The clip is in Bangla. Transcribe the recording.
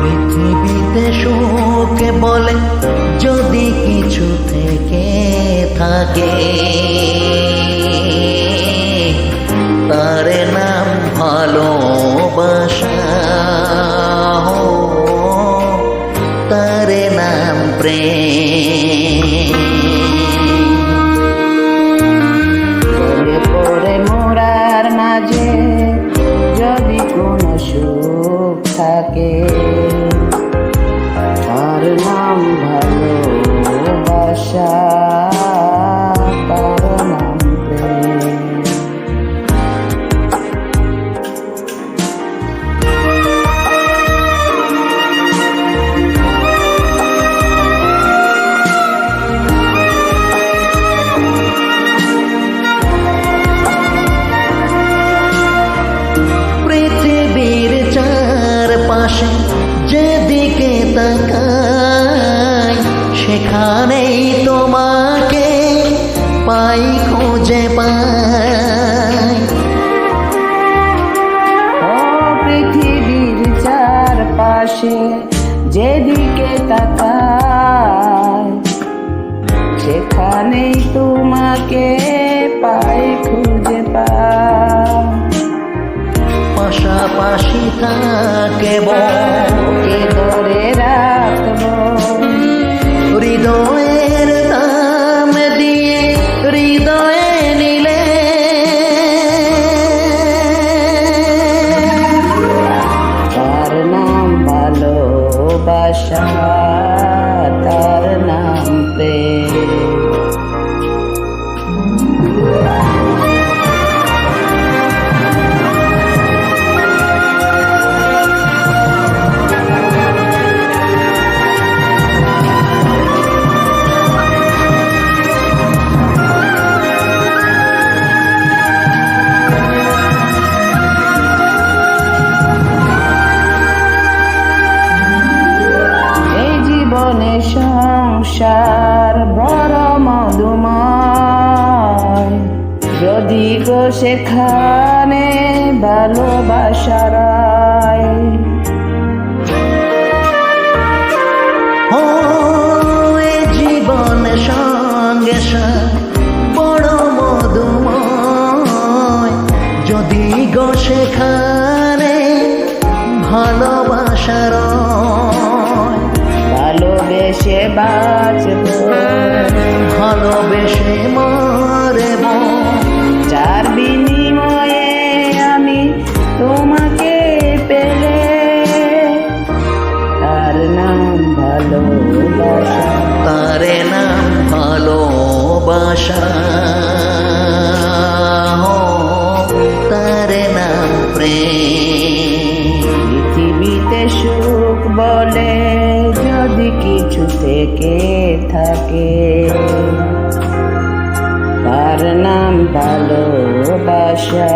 পৃথিবীতে সুখ বলে যদি কিছু থেকে থাকে, তার নাম ভালোবাসা, তার নাম প্রেম। পরে মোরার মাঝে যদি কোনো সুখ থাকে, তার নাম ভালোবাসা, তার নাম প্রেম। পৃথিবীর চারপাশে যেদিকে তাকাই, সেখানেই তোমাকে পাই, খুঁজে পাই। ও পৃথিবীর চারপাশে যেদিকে তাকাই, সেখানেই তোমাকে পাই, খুঁজে পাই। পাশাপাশি থাকব, কে ধরে রাখব, হৃদয়ের দাম দিয়ে হৃদয়ে নিলে, তার নাম ভালোবাসা, তার নাম প্রেম। সংসার বড় মধুময়, যদি গো সেখানে ভালোবাসার আয়। ও এ জীবন সঙ্গে বড় মধুময়, যদি গো সেখানে ভালোবাসার, ভালোবেসে বাঁচব, ভালোবেসে মরব, যার বিনিময়ে আমি তোমাকে পেলে, তার নাম ভালোবাসা, তার নাম ভালোবাসা, তার নাম প্রেম। পৃথিবীতে সুখ বলে যদি কিছু থেকে থাকে, তার নাম ভালোবাসা।